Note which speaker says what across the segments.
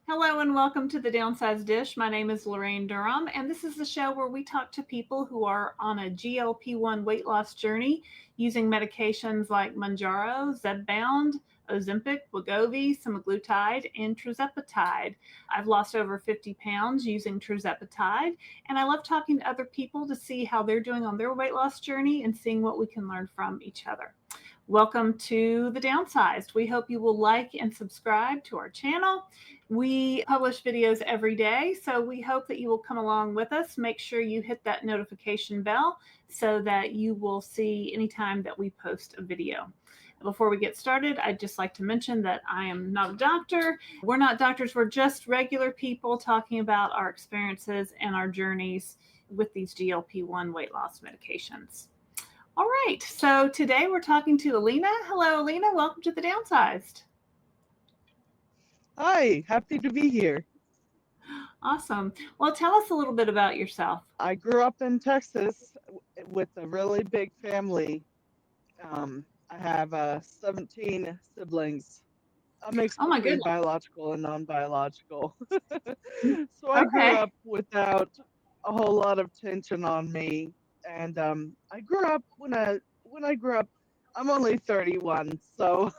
Speaker 1: Hello and welcome to the Downsized Dish. My name is Lorraine Durham, and this is the show where we talk to people who are on a GLP-1 weight loss journey using medications like Mounjaro, Zepbound, Ozempic, Wegovy, semaglutide, and tirzepatide. I've lost over 50 pounds using tirzepatide, and I love talking to other people to see how they're doing on their weight loss journey and seeing what we can learn from each other. Welcome to the Downsized. We hope you will like and subscribe to our channel. We publish videos every day, so we hope that you will come along with us. Make sure you hit that notification bell so that you will see anytime that we post a video. Before we get started, I'd just like to mention that I am not a doctor. We're not doctors, we're just regular people talking about our experiences and our journeys with these GLP-1 weight loss medications. All right, so today we're talking to Alena. Hello, Alena. Welcome to the Downsized.
Speaker 2: Hi, happy to be here.
Speaker 1: Awesome. Well, tell us a little bit about yourself.
Speaker 2: I grew up in Texas with a really big family. I have 17 siblings, a mix
Speaker 1: Oh my
Speaker 2: between
Speaker 1: goodness.
Speaker 2: biological and non-biological. So I grew
Speaker 1: Okay.
Speaker 2: up without a whole lot of tension on me, and I grew up when I grew up. I'm only 31, so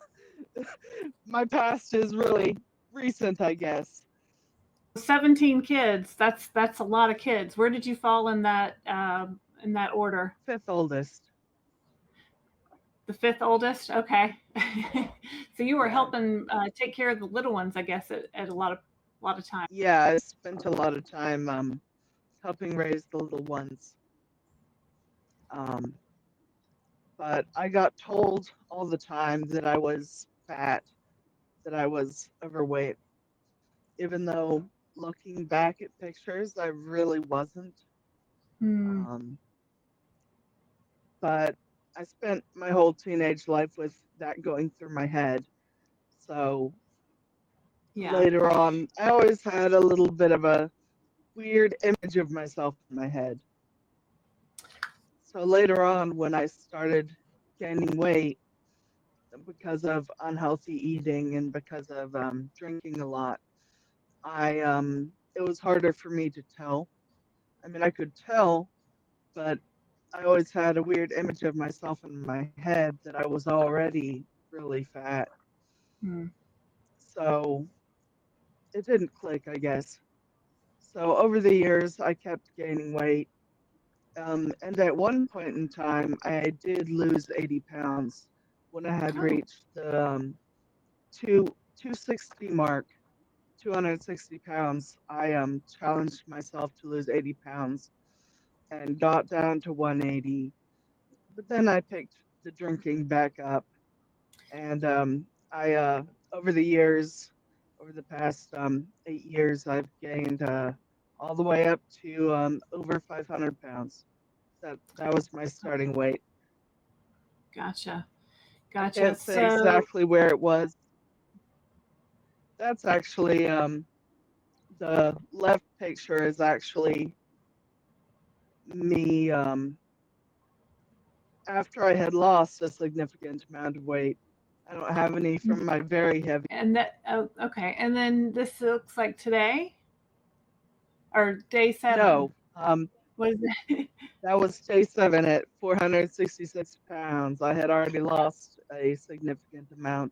Speaker 2: my past is really recent, I guess.
Speaker 1: 17 kids. That's a lot of kids. Where did you fall in that order?
Speaker 2: Fifth oldest.
Speaker 1: The fifth oldest. Okay. So you were
Speaker 2: Yeah.
Speaker 1: helping take care of the little ones, I guess, at a lot of times.
Speaker 2: Yeah, I spent a lot of time helping raise the little ones. Um, but I got told all the time that I was fat, that I was overweight, even though looking back at pictures, I really wasn't.
Speaker 1: Hmm.
Speaker 2: Um, but I spent my whole teenage life with that going through my head. So
Speaker 1: Yeah.
Speaker 2: later on, I always had a little bit of a weird image of myself in my head. So later on, when I started gaining weight because of unhealthy eating and because of drinking a lot, I it was harder for me to tell. I mean, I could tell, but I always had a weird image of myself in my head that I was already really fat.
Speaker 1: Hmm.
Speaker 2: So it didn't click, I guess. So over the years, I kept gaining weight. And at one point in time, I did lose 80 pounds when I had
Speaker 1: Oh,
Speaker 2: reached the two 260 mark, 260 pounds. I challenged myself to lose 80 pounds and got down to 180. But then I picked the drinking back up, and I over the years, over the past 8 years, I've gained all the way up to over 500 pounds. That was my starting weight.
Speaker 1: gotcha.
Speaker 2: I
Speaker 1: Gotcha.
Speaker 2: can't say
Speaker 1: So,
Speaker 2: exactly where it was. That's actually the left picture is actually me after I had lost a significant amount of weight. I don't have any from my very heavy.
Speaker 1: and that, oh, okay. And then this looks like today or day 7.
Speaker 2: No,
Speaker 1: What is it?
Speaker 2: that was day 7 at 466 pounds. I had already lost a significant amount.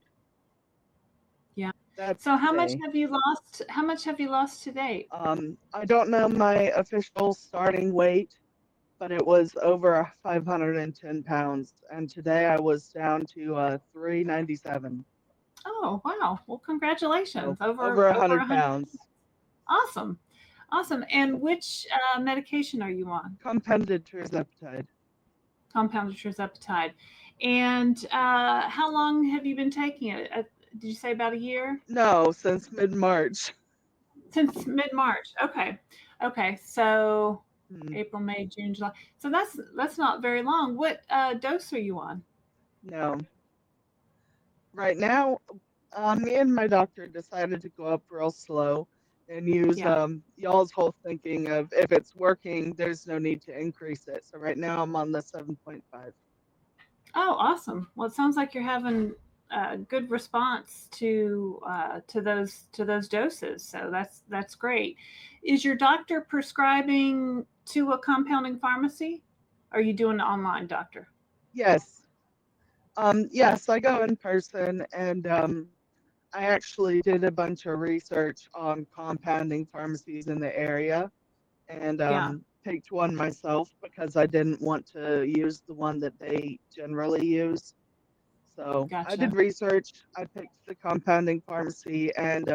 Speaker 1: Yeah.
Speaker 2: That's
Speaker 1: So how much
Speaker 2: today.
Speaker 1: have you lost? How much have you lost to date?
Speaker 2: I don't know my official starting weight, but it was over 510 pounds. And today I was down to 397.
Speaker 1: Oh, wow. Well,
Speaker 2: So
Speaker 1: congratulations.
Speaker 2: over
Speaker 1: Over
Speaker 2: 100
Speaker 1: 100.
Speaker 2: pounds.
Speaker 1: Awesome. Awesome. And which medication are you on?
Speaker 2: Compounded tirzepatide.
Speaker 1: Compounded tirzepatide. And how long have you been taking it? Did you say about a year?
Speaker 2: No, since mid March.
Speaker 1: Since mid-March. Okay. Okay. So
Speaker 2: Hmm,
Speaker 1: April, May, June, July. So that's not very long. What dose are you on?
Speaker 2: no. Right now, me and my doctor decided to go up real slow and use
Speaker 1: Yeah.
Speaker 2: y'all's whole thinking of if it's working, there's no need to increase it. So right now I'm on the 7.5.
Speaker 1: Oh, awesome. Well, it sounds like you're having good response to those doses. So that's great. Is your doctor prescribing to a compounding pharmacy? Or are you doing an online doctor?
Speaker 2: Yes. Yes, I go in person, and I actually did a bunch of research on compounding pharmacies in the area, and
Speaker 1: Yeah,
Speaker 2: picked one myself because I didn't want to use the one that they generally use. So I
Speaker 1: gotcha.
Speaker 2: did research. I picked the compounding pharmacy, and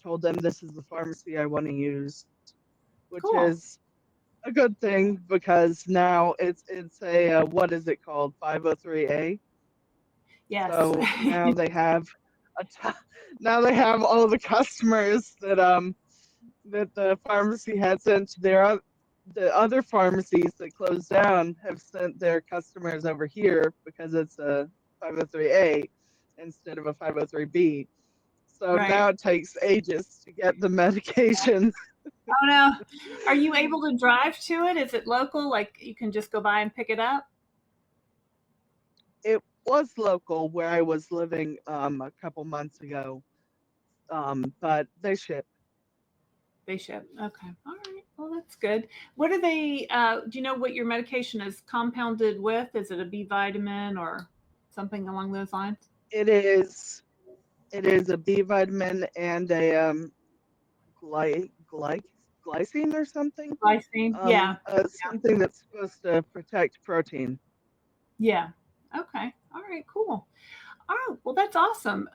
Speaker 2: told them this is the pharmacy I want to use, which
Speaker 1: Cool.
Speaker 2: is a good thing because now it's a what is it called, 503A.
Speaker 1: Yes.
Speaker 2: So now they have a t- now they have all the customers that the pharmacy had sent to the other pharmacies that closed down have sent their customers over here because it's a 503A instead of a 503B. So
Speaker 1: Right.
Speaker 2: now it takes ages to get the medication.
Speaker 1: Oh no. Are you able to drive to it? Is it local? Like you can just go by and pick it up?
Speaker 2: It was local where I was living a couple months ago, but they ship.
Speaker 1: They ship. Okay. All right. Well, that's good. What are they? Do you know what your medication is compounded with? Is it a B vitamin or something along those lines?
Speaker 2: It is it is a B vitamin and a gly, gly, glycine or something.
Speaker 1: Glycine. Yeah.
Speaker 2: Something that's supposed to protect protein.
Speaker 1: Yeah. Okay. All right. Cool. Oh, well, that's awesome.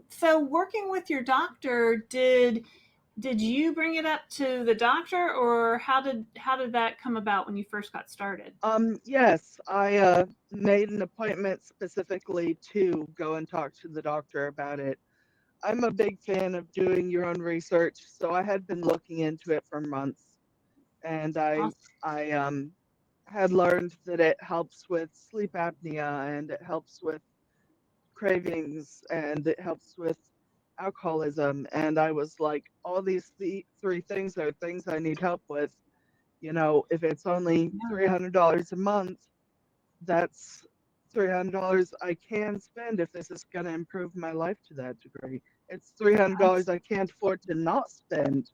Speaker 1: So working with your doctor, did you bring it up to the doctor, or how did that come about when you first got started?
Speaker 2: Yes, I made an appointment specifically to go and talk to the doctor about it. I'm a big fan of doing your own research, so I had been looking into it for months, and
Speaker 1: Awesome.
Speaker 2: I had learned that it helps with sleep apnea, and it helps with cravings, and it helps with alcoholism. And I was like, all these three things are things I need help with. If it's only
Speaker 1: Yeah,
Speaker 2: $300 a month, that's $300 I can spend if this is going to improve my life to that degree. It's $300 I can't afford to not spend.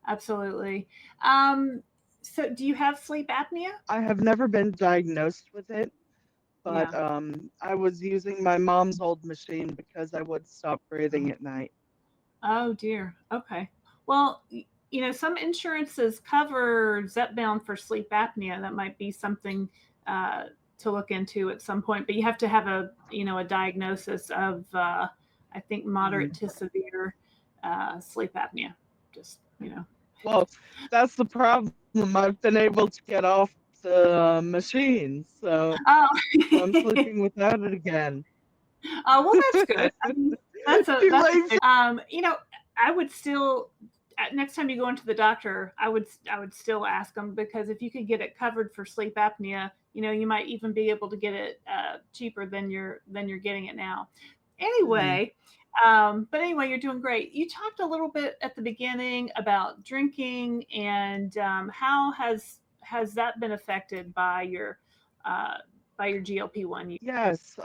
Speaker 1: absolutely. Um, so do you have sleep apnea?
Speaker 2: I have never been diagnosed with it, but
Speaker 1: Yeah.
Speaker 2: I was using my mom's old machine because I would stop breathing at night.
Speaker 1: Oh dear. Okay. Well, some insurances cover Zepbound for sleep apnea. That might be something uh, to look into at some point. But you have to have a diagnosis of, I think, moderate
Speaker 2: Mhm.
Speaker 1: to severe sleep apnea. Just.
Speaker 2: Well, that's the problem. I've been able to get off the machine,
Speaker 1: Oh.
Speaker 2: so I'm sleeping without it again.
Speaker 1: Oh, well, that's good. I mean,
Speaker 2: Too
Speaker 1: that's a
Speaker 2: late.
Speaker 1: good. I would still next time you go into the doctor, I would still ask them, because if you could get it covered for sleep apnea, you might even be able to get it cheaper than you're getting it now.
Speaker 2: Mhm.
Speaker 1: Anyway, but anyway, you're doing great. You talked a little bit at the beginning about drinking, and how has that been affected uh, by your GLP-1 use?
Speaker 2: Yes,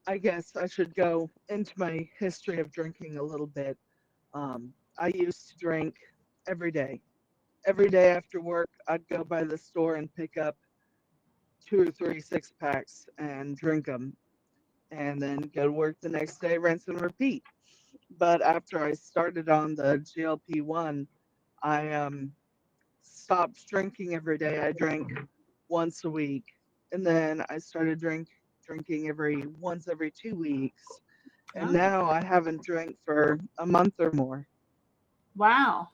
Speaker 2: I guess I should go into my history of drinking a little bit. I used to drink every day. Every day after work, I'd go by the store and pick up two or three six packs and drink them, and then go to work the next day, rinse and repeat. But after I started on the GLP-1, I stopped drinking every day. I drank once a week, and then I started drinking every 2 weeks, and
Speaker 1: Oh,
Speaker 2: now I haven't drank for a month or more.
Speaker 1: wow.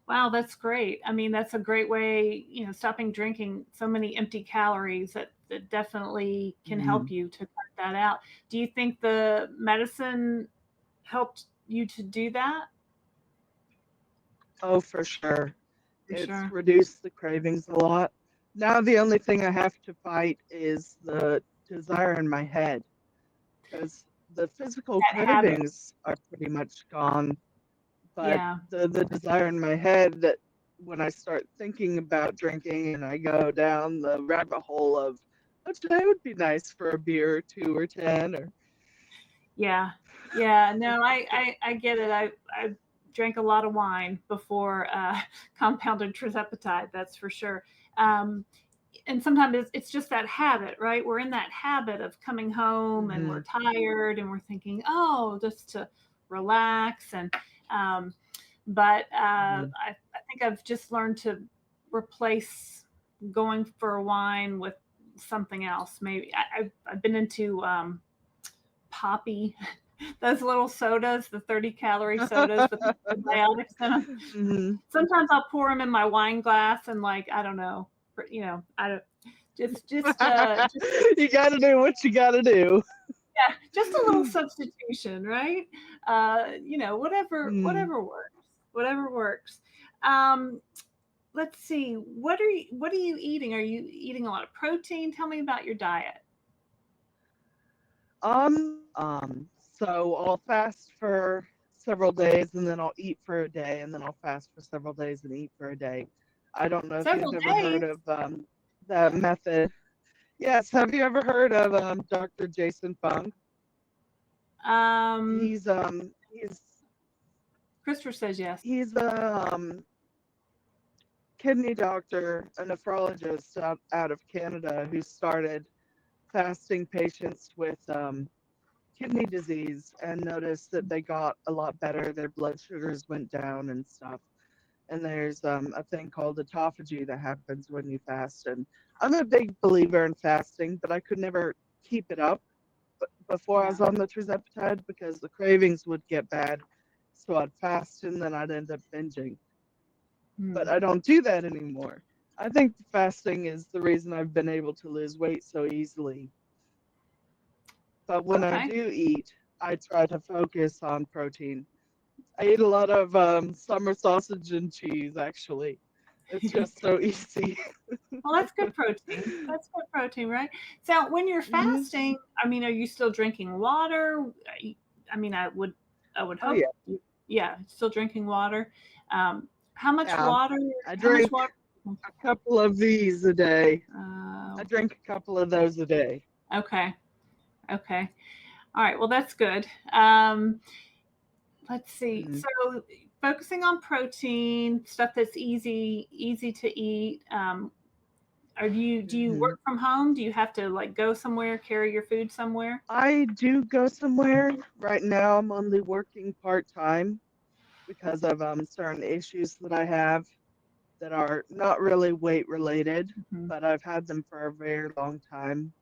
Speaker 1: Wow, that's great. I mean, that's a great way, stopping drinking so many empty calories, that definitely can help
Speaker 2: Mm.
Speaker 1: you to cut that out. Do you think the medicine helped you to do that?
Speaker 2: Oh, for sure.
Speaker 1: For
Speaker 2: It's
Speaker 1: sure.
Speaker 2: reduced the cravings a lot. Now the only thing I have to fight is the desire in my head, because the physical
Speaker 1: That habit.
Speaker 2: cravings are pretty much gone, but
Speaker 1: Yeah.
Speaker 2: the desire in my head, that when I start thinking about drinking and I go down the rabbit hole of today would be nice for a beer or two or 10 or
Speaker 1: Yeah. Yeah. No, I get it. I drank a lot of wine before compounded trizepatide, that's for sure. Um, and sometimes it's just that habit, right? We're in that habit of coming home and we're
Speaker 2: hmm
Speaker 1: tired and we're thinking, oh, just to relax. And, um, but
Speaker 2: hmm
Speaker 1: I think I've just learned to replace going for a wine with something else. Maybe I've been into poppy, those little sodas, the 30-calorie sodas with the probiotics in them.
Speaker 2: hmm
Speaker 1: Sometimes I'll pour them in my wine glass and like I don't know, I don't just a,
Speaker 2: You gotta do what you gotta do.
Speaker 1: yeah, just a little substitution, right?
Speaker 2: Mm.
Speaker 1: Whatever works, whatever works. Um, let's see, what are you eating? Are you eating a lot of protein? Tell me about your diet.
Speaker 2: So I'll fast for several days and then I'll eat for a day and then I'll fast for several days and eat for a day. I don't know if
Speaker 1: Several
Speaker 2: you've ever heard
Speaker 1: days.
Speaker 2: of that method. Yes, have you ever heard of Dr. Jason Fung?
Speaker 1: Um,
Speaker 2: He's
Speaker 1: Christopher says yes.
Speaker 2: he's a kidney doctor, a nephrologist out of Canada who started fasting patients with kidney disease and noticed that they got a lot better. Their blood sugars went down and stuff. And there's a thing called autophagy that happens when you fast. And I'm a big believer in fasting, but I could never keep it up before I
Speaker 1: Yeah.
Speaker 2: was on the tirzepatide because the cravings would get bad. So I'd fast and then I'd end up binging. But
Speaker 1: Hmm.
Speaker 2: I don't do that anymore. I think fasting is the reason I've been able to lose weight so easily. But when I
Speaker 1: Okay.
Speaker 2: do eat, I try to focus on protein. I eat a lot of summer sausage and cheese, actually. It's just so easy.
Speaker 1: Well, that's good protein. That's good protein, right? So when you're
Speaker 2: hmm
Speaker 1: fasting, I mean, are you still drinking water? I mean, I would
Speaker 2: Oh,
Speaker 1: hope,
Speaker 2: yeah.
Speaker 1: yeah, still drinking water. How much
Speaker 2: Yeah.
Speaker 1: water?
Speaker 2: I
Speaker 1: How much
Speaker 2: drink
Speaker 1: water?
Speaker 2: a couple of these a day.
Speaker 1: Uh,
Speaker 2: I drink a couple of those a day.
Speaker 1: okay, okay, all right. Well, that's good. Let's see.
Speaker 2: hmm
Speaker 1: So focusing on protein, stuff that's easy to eat. Are you do you
Speaker 2: hmm
Speaker 1: work from home? Do you have to like go somewhere, carry your food somewhere?
Speaker 2: I do go somewhere. Right now, I'm only working part time because of certain issues that I have that are not really weight related,
Speaker 1: Mhm.
Speaker 2: but I've had them for a very long time.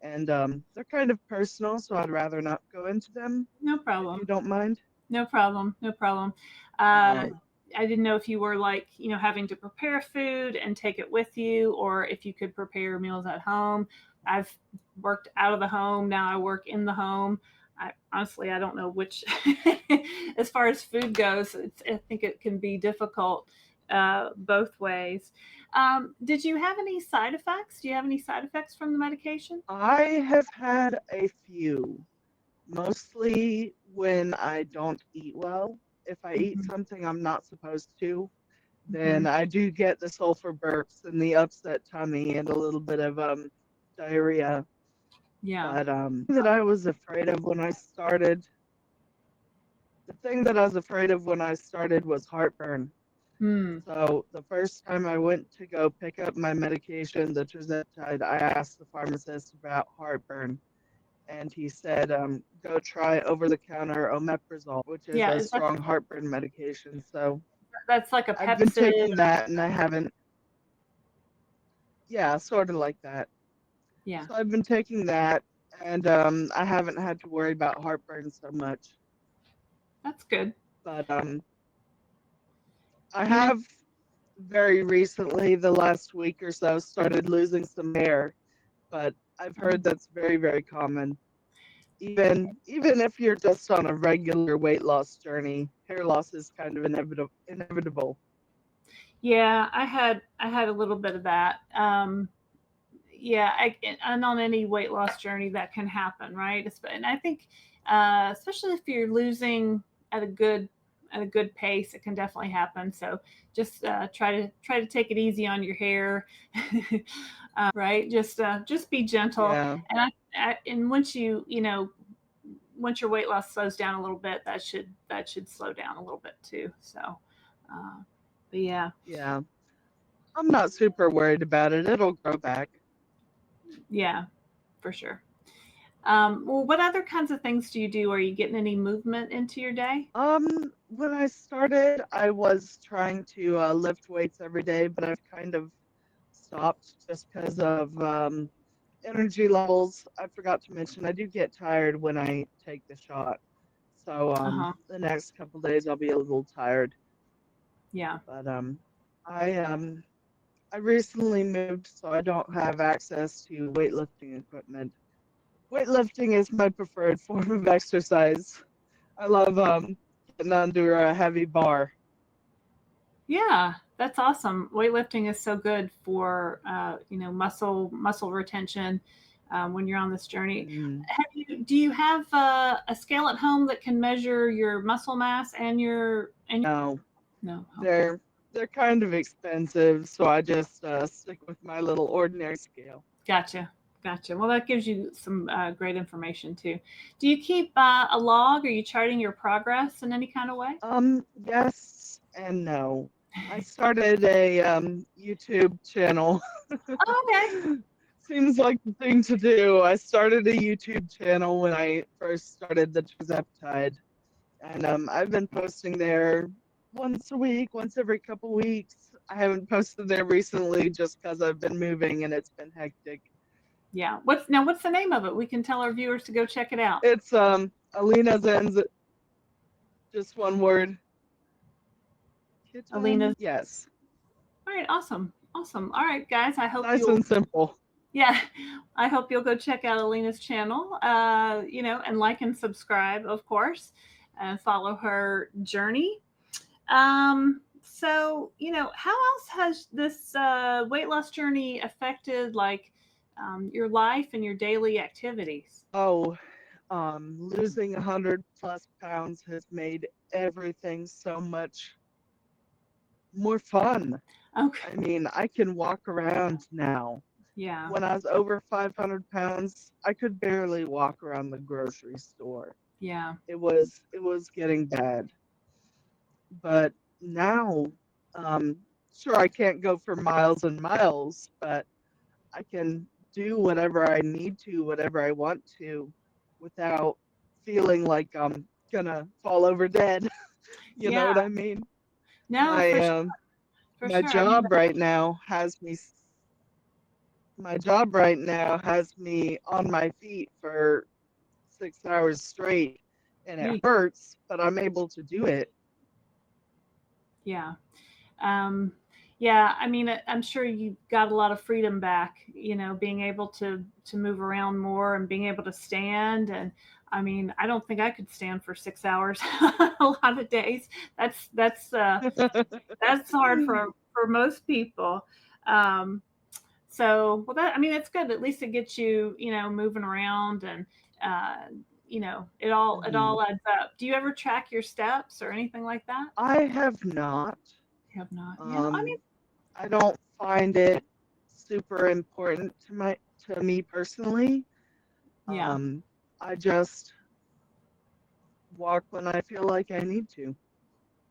Speaker 2: And they're kind of personal, so I'd rather not go into them
Speaker 1: No
Speaker 2: if you
Speaker 1: problem.
Speaker 2: don't mind.
Speaker 1: No problem. No problem. Uh,
Speaker 2: Um,
Speaker 1: I didn't know if you were like, having to prepare food and take it with you, or if you could prepare meals at home. I've worked out of the home. Now I work in the home. I don't know which, as far as food goes, I think it can be difficult both ways. Did you have any side effects? Do you have any side effects from the medication?
Speaker 2: I have had a few, mostly when I don't eat well. If I eat
Speaker 1: Hmm.
Speaker 2: something I'm not supposed to,
Speaker 1: Hmm.
Speaker 2: then I do get the sulfur burps and the upset tummy and a little bit of diarrhea.
Speaker 1: Yeah.
Speaker 2: But that I was afraid of when I started, the thing that I was afraid of when I started was heartburn.
Speaker 1: Hmm.
Speaker 2: So the first time I went to go pick up my medication, the tirzepatide, I asked the pharmacist about heartburn, and he said, "Go try over-the-counter omeprazole, which is
Speaker 1: Yeah.
Speaker 2: a
Speaker 1: Is that
Speaker 2: strong heartburn medication." So
Speaker 1: that's like a
Speaker 2: I've been
Speaker 1: Pepsid?
Speaker 2: taking that, and I haven't, yeah, sort of like that.
Speaker 1: Yeah.
Speaker 2: So I've been taking that, and I haven't had to worry about heartburn so much.
Speaker 1: That's good.
Speaker 2: But I
Speaker 1: You know,
Speaker 2: have very recently, the last week or so, started losing some hair, but I've heard that's very, very common. Even if you're just on a regular weight loss journey, hair loss is kind of inevitable.
Speaker 1: yeah, I had a little bit of that. Yeah, and on any weight loss journey that can happen, right? And I think, especially if you're losing at at a good pace, it can definitely happen. So just try to take it easy on your hair, right? Just be gentle,
Speaker 2: Yeah.
Speaker 1: and and once your weight loss slows down a little bit, that should slow down a little bit too. So, uh, but yeah,
Speaker 2: Yeah. I'm not super worried about it. It'll grow back.
Speaker 1: yeah, for sure. Well, what other kinds of things do you do? Are you getting any movement into your day?
Speaker 2: When I started, I was trying to lift weights every day, but I've kind of stopped just because of energy levels. I forgot to mention I do get tired when I take the shot. So
Speaker 1: Uh huh.
Speaker 2: the next couple days I'll be a little tired.
Speaker 1: Yeah.
Speaker 2: But I I recently moved, so I don't have access to weightlifting equipment. Weightlifting is my preferred form of exercise. I love getting under a heavy bar.
Speaker 1: Yeah, that's awesome. Weightlifting is so good for muscle retention when you're on this journey.
Speaker 2: Mm,
Speaker 1: Do you have a scale at home that can measure your muscle mass and your
Speaker 2: no,
Speaker 1: no? Okay,
Speaker 2: they're they're kind of expensive, so I just stick with my little ordinary scale.
Speaker 1: gotcha, gotcha. Well, that gives you some great information too. Do you keep a log? Are you charting your progress in any kind of way?
Speaker 2: Yes and no. I started a YouTube channel.
Speaker 1: Oh, okay.
Speaker 2: Seems like the thing to do. I started a YouTube channel when I first started the Trizeptide, and I've been posting there once a week, once every couple weeks. I haven't posted there recently just because I've been moving and it's been hectic.
Speaker 1: Yeah. What's the name of it? We can tell our viewers to go check it out.
Speaker 2: It's Alena Zen's just one word.
Speaker 1: Alina's.
Speaker 2: Kitten? Yes.
Speaker 1: All right, awesome. Awesome. All right, guys,
Speaker 2: Nice and simple.
Speaker 1: yeah, I hope you'll go check out Alina's channel, and like and subscribe, of course, and follow her journey. So, how else has this weight loss journey affected like your life and your daily activities?
Speaker 2: Oh, losing 100+ pounds has made everything so much more fun.
Speaker 1: Okay.
Speaker 2: I mean, I can walk around now.
Speaker 1: Yeah.
Speaker 2: When I was over 500 pounds, I could barely walk around the grocery store.
Speaker 1: Yeah.
Speaker 2: It was getting bad. But now, um, sure, I can't go for miles and miles, but I can do whatever I need to, whatever I want to, without feeling like I'm gonna fall over dead. You know
Speaker 1: Yeah.
Speaker 2: what I mean?
Speaker 1: No,
Speaker 2: My
Speaker 1: for sure. For
Speaker 2: my
Speaker 1: sure. I mean,
Speaker 2: job right now has me my job right now has me on my feet for 6 hours straight, and it
Speaker 1: me.
Speaker 2: hurts, but I'm able to do it.
Speaker 1: Yeah. Um, yeah, I mean, I'm sure you got a lot of freedom back, being able to move around more and being able to stand. And I mean, I don't think I could stand for 6 hours a lot of days. That's hard for most people. Um, so, well, I mean, it's good. At least it gets you, moving around, and it all
Speaker 2: Mhm.
Speaker 1: adds up. Do you ever track your steps or anything like that?
Speaker 2: I have not.
Speaker 1: You have not. Yeah, I mean,
Speaker 2: Um, I don't find it super important to me personally.
Speaker 1: yeah,
Speaker 2: Um, I just walk when I feel like I need to. I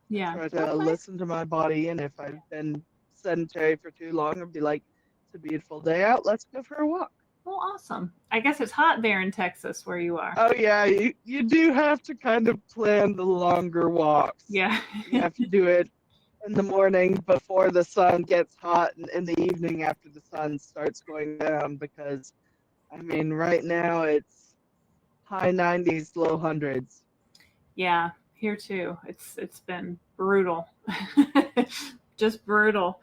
Speaker 1: yeah.
Speaker 2: try to
Speaker 1: Okay.
Speaker 2: listen to my body, and if I've been sedentary for too long, I'll be like, "It's a beautiful day out. Let's go for a walk."
Speaker 1: Well, awesome. I guess it's hot there in Texas where you are.
Speaker 2: Oh yeah, you do have to kind of plan the longer walks.
Speaker 1: Yeah.
Speaker 2: You have to do it in the morning before the sun gets hot, and in the evening after the sun starts going down. Because I mean, right now it's high 90s, low hundreds.
Speaker 1: Yeah, here too. It's been brutal. Just brutal.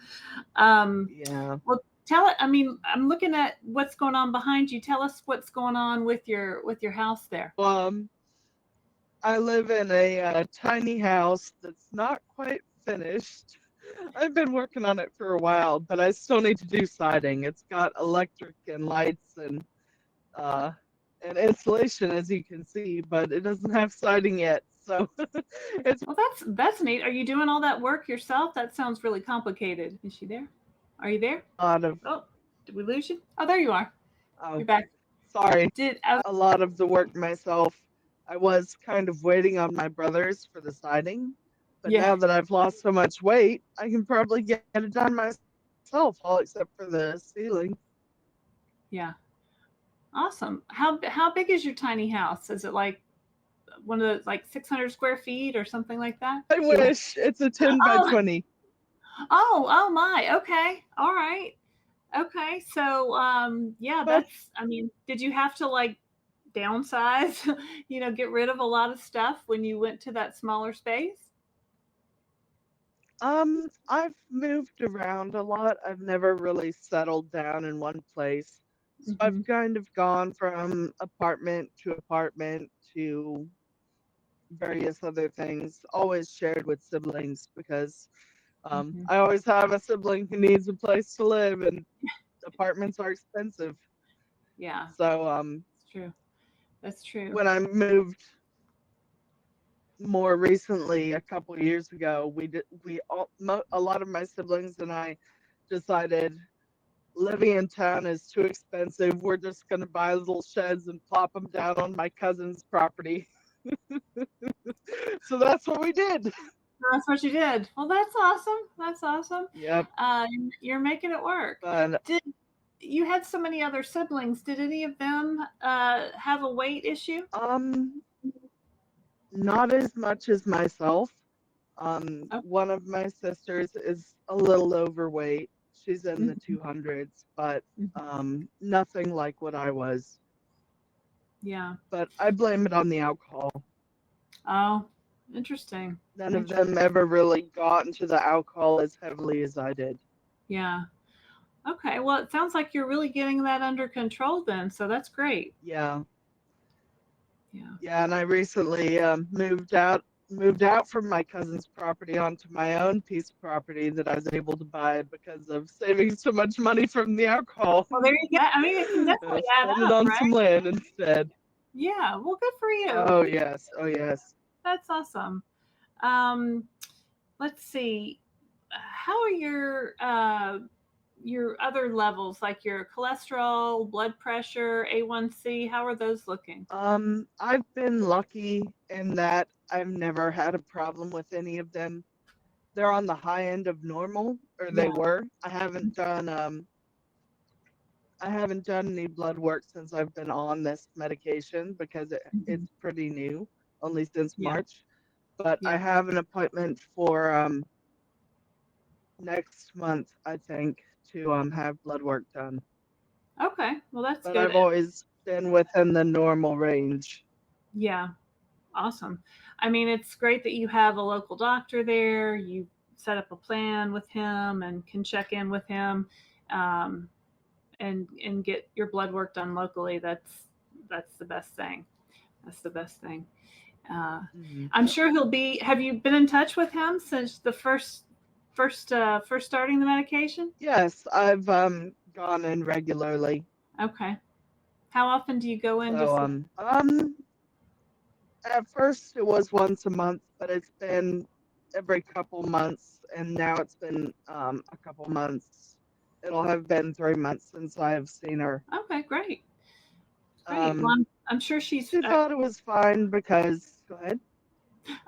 Speaker 1: Um,
Speaker 2: Yeah.
Speaker 1: well, tell it. I mean, I'm looking at what's going on behind you. Tell us what's going on with your house there.
Speaker 2: So I live in a tiny house that's not quite finished. I've been working on it for a while, but I still need to do siding. It's got electric and lights uh, and insulation, as you can see, but it doesn't have siding yet. So it's
Speaker 1: Well, that's neat. Are you doing all that work yourself? That sounds really complicated. Is she there? Are you there?
Speaker 2: a lot of,
Speaker 1: Oh, did we lose you? Oh, there you are.
Speaker 2: oh,
Speaker 1: You're back.
Speaker 2: sorry,
Speaker 1: Did I,
Speaker 2: a lot of the work myself. I was kind of waiting on my brothers for the siding, but
Speaker 1: yeah,
Speaker 2: now that I've lost so much weight, I can probably get it done myself, all except for the ceiling.
Speaker 1: yeah. Awesome. How big is your tiny house? Is it like one of those like 600 square feet or something like that?
Speaker 2: I
Speaker 1: Yeah.
Speaker 2: wish it's a 10 by
Speaker 1: Oh,
Speaker 2: 20.
Speaker 1: oh my. Okay. All right. Okay. So, yeah,
Speaker 2: But
Speaker 1: I mean, did you have to like downsize, get rid of a lot of stuff when you went to that smaller space?
Speaker 2: I've moved around a lot. I've never really settled down in one place. So I've
Speaker 1: Mm-hmm.
Speaker 2: kind of gone from apartment to various other things, always shared with siblings because
Speaker 1: Mm-hmm.
Speaker 2: I always have a sibling who needs a place to live and apartments are expensive.
Speaker 1: Yeah,
Speaker 2: So
Speaker 1: it's true. That's true.
Speaker 2: when I moved more recently, a couple years ago, a lot of my siblings and I decided living in town is too expensive. We're just going to buy little sheds and plop them down on my cousin's property. So that's what we did.
Speaker 1: That's what you did. Well, that's awesome. That's awesome.
Speaker 2: Yep.
Speaker 1: Uh, you're making it work.
Speaker 2: But
Speaker 1: Did you had so many other siblings? Did any of them have a weight issue?
Speaker 2: um not as much as myself.
Speaker 1: Oh,
Speaker 2: One of my sisters is a little overweight. She's in the
Speaker 1: mhm,
Speaker 2: 200s, but
Speaker 1: mhm.
Speaker 2: nothing like what I was.
Speaker 1: Yeah.
Speaker 2: But I blame it on the alcohol.
Speaker 1: Oh, interesting.
Speaker 2: None of
Speaker 1: Interesting.
Speaker 2: them ever really got into the alcohol as heavily as I did.
Speaker 1: Yeah. Okay. Well, it sounds like you're really getting that under control then. So that's great.
Speaker 2: Yeah,
Speaker 1: Yeah.
Speaker 2: yeah. And I recently moved out from my cousin's property onto my own piece of property that I was able to buy because of saving so much money from the alcohol.
Speaker 1: Well, there you go. I mean, it can definitely add
Speaker 2: Spend it
Speaker 1: up,
Speaker 2: on
Speaker 1: right?
Speaker 2: some land instead.
Speaker 1: Yeah. Well, good for you.
Speaker 2: Oh yes, oh yes.
Speaker 1: That's awesome. Um, let's see. How are your other levels, like your cholesterol, blood pressure, A1C? How are those looking?
Speaker 2: I've been lucky in that I've never had a problem with any of them. They're on the high end of normal, or they
Speaker 1: Yeah.
Speaker 2: were. I haven't done any blood work since I've been on this medication because
Speaker 1: Mhm.
Speaker 2: it's pretty new, only since
Speaker 1: Yeah.
Speaker 2: March. But I
Speaker 1: Yeah.
Speaker 2: have an appointment for next month, I think, to have blood work done.
Speaker 1: Okay. Well, that's
Speaker 2: But
Speaker 1: good.
Speaker 2: I've always been within the normal range.
Speaker 1: Yeah. Awesome. I mean, it's great that you have a local doctor there. You set up a plan with him and can check in with him, um, and get your blood work done locally. That's the best thing. That's the best thing. Uh,
Speaker 2: Mhm.
Speaker 1: I'm sure he'll be. Have you been in touch with him since the first starting the medication?
Speaker 2: Yes, I've gone in regularly.
Speaker 1: Okay. How often do you go in to
Speaker 2: So
Speaker 1: see?
Speaker 2: at first it was once a month, but it's been every couple months, and now it's been a couple months. It'll have been 3 months since I have seen her.
Speaker 1: Okay, great, great. Well,
Speaker 2: Um,
Speaker 1: I'm sure she's.
Speaker 2: she thought it was fine because go ahead.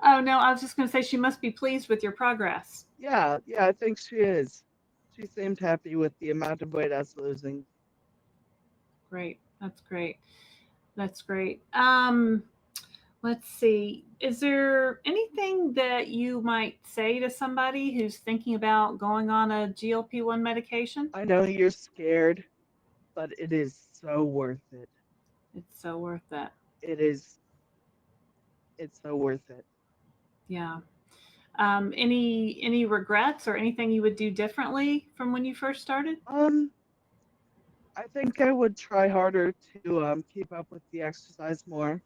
Speaker 1: Oh no, I was just going to say she must be pleased with your progress.
Speaker 2: Yeah, yeah, I think she is. She seemed happy with the amount of weight I was losing.
Speaker 1: Great. That's great. That's great. Let's see. Is there anything that you might say to somebody who's thinking about going on a GLP-1 medication?
Speaker 2: I know you're scared, but it is so worth it.
Speaker 1: It's so worth it.
Speaker 2: It is. It's so worth it.
Speaker 1: Yeah. Any regrets or anything you would do differently from when you first started?
Speaker 2: Um, I think I would try harder to keep up with the exercise more.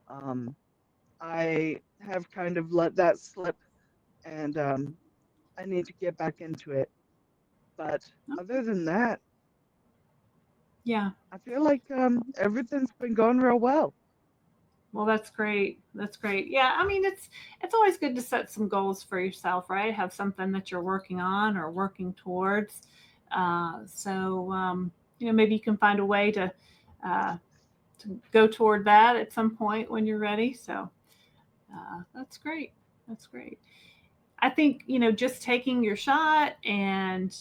Speaker 2: Um, I have kind of let that slip, and I need to get back into it. But other than that,
Speaker 1: Yeah.
Speaker 2: I feel like everything's been going real well.
Speaker 1: Well, that's great. That's great. Yeah, I mean, it's always good to set some goals for yourself, right? Have something that you're working on or working towards. So maybe you can find a way uh, to go toward that at some point when you're ready. So that's great. That's great. I think, just taking your shot and,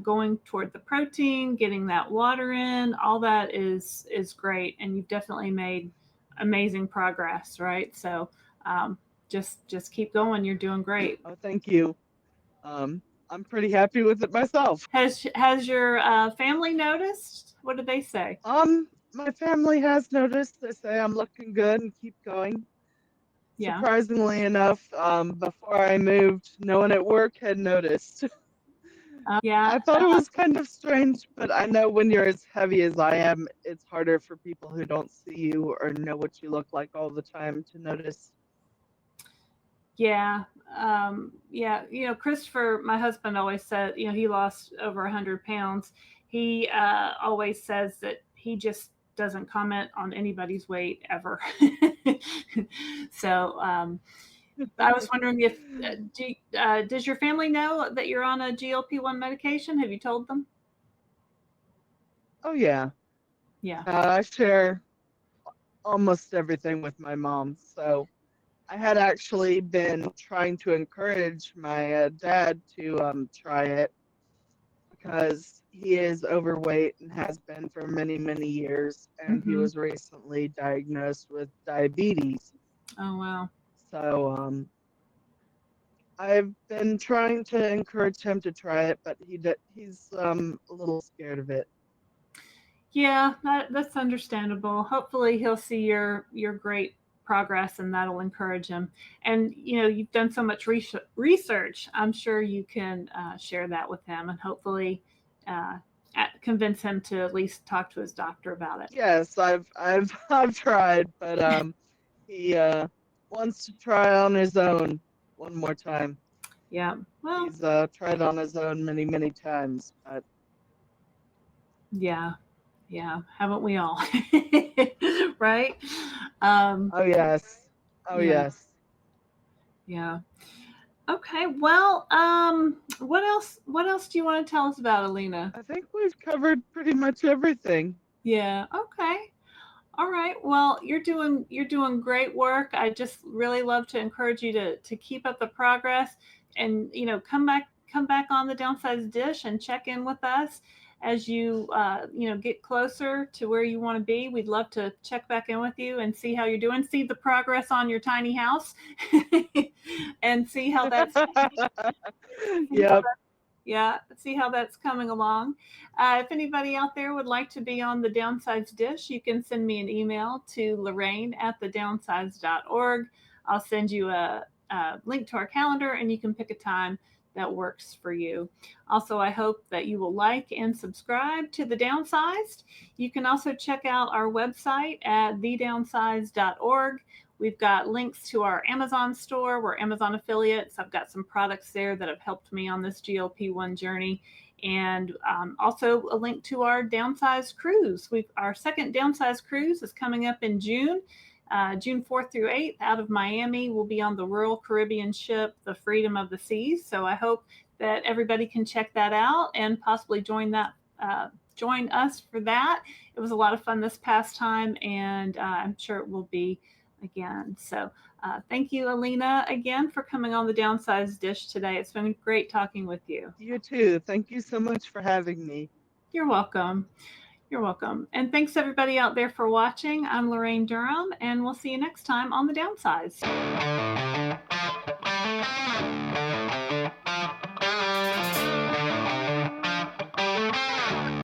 Speaker 1: going toward the protein, getting that water in, all that is great. And you've definitely made amazing progress, right? So um, just keep going. You're doing great.
Speaker 2: Oh, thank you. I'm pretty happy with it myself.
Speaker 1: Has your family noticed? What did they say?
Speaker 2: My family has noticed. They say I'm looking good and keep going.
Speaker 1: Yeah.
Speaker 2: Surprisingly enough, before I moved, no one at work had noticed.
Speaker 1: Yeah.
Speaker 2: I thought it was kind of strange, but I know when you're as heavy as I am, it's harder for people who don't see you or know what you look like all the time to notice.
Speaker 1: Yeah. Yeah. Christopher, my husband, always said, he lost over 100 pounds. He always says that he just doesn't comment on anybody's weight ever. So I was wondering if, does your family know that you're on a GLP-1 medication? Have you told them?
Speaker 2: Oh, yeah.
Speaker 1: Yeah.
Speaker 2: I share almost everything with my mom. So I had actually been trying to encourage my dad to try it because he is overweight and has been for many, many years. And he
Speaker 1: Hmm.
Speaker 2: was recently diagnosed with diabetes.
Speaker 1: Oh, wow.
Speaker 2: So I've been trying to encourage him to try it, but he's a little scared of it.
Speaker 1: Yeah, that's understandable. Hopefully, he'll see your great progress, and that'll encourage him. And you've done so much research. I'm sure you can share that with him, and hopefully, uh, convince him to at least talk to his doctor about it.
Speaker 2: Yes, I've I've tried, but he wants to try on his own one more time.
Speaker 1: Yeah. Well,
Speaker 2: He's tried on his own many, many times, but
Speaker 1: yeah, yeah. Haven't we all? Right? Um,
Speaker 2: oh yes, oh
Speaker 1: yeah,
Speaker 2: yes.
Speaker 1: yeah. Okay. Well, what else? What else do you want to tell us about, Alena?
Speaker 2: I think we've covered pretty much everything.
Speaker 1: Yeah. Okay. All right. Well, you're doing great work. I just really love to encourage you to keep up the progress, and come back on the Downsized Dish and check in with us as you get closer to where you want to be. We'd love to check back in with you and see how you're doing, see the progress on your tiny house, and see how that's
Speaker 2: Yep.
Speaker 1: yeah, see how that's coming along. If anybody out there would like to be on the Downsized Dish, you can send me an email to Lorraine@thedownsized.org. I'll send you a link to our calendar, and you can pick a time that works for you. Also, I hope that you will like and subscribe to The Downsized. You can also check out our website at thedownsized.org. We've got links to our Amazon store. We're Amazon affiliates. I've got some products there that have helped me on this GLP-1 journey. And also a link to our Downsized cruise. Our second Downsized cruise is coming up in June. June 4th through 8th out of Miami. We'll be on the Royal Caribbean ship, the Freedom of the Seas. So I hope that everybody can check that out and possibly join us for that. It was a lot of fun this past time, and I'm sure it will be again. So thank you, Alena, again for coming on the Downsized Dish today. It's been great talking with you.
Speaker 2: You too. Thank you so much for having me.
Speaker 1: You're welcome. You're welcome. And thanks everybody out there for watching. I'm Lorraine Durham, and we'll see you next time on The Downsized.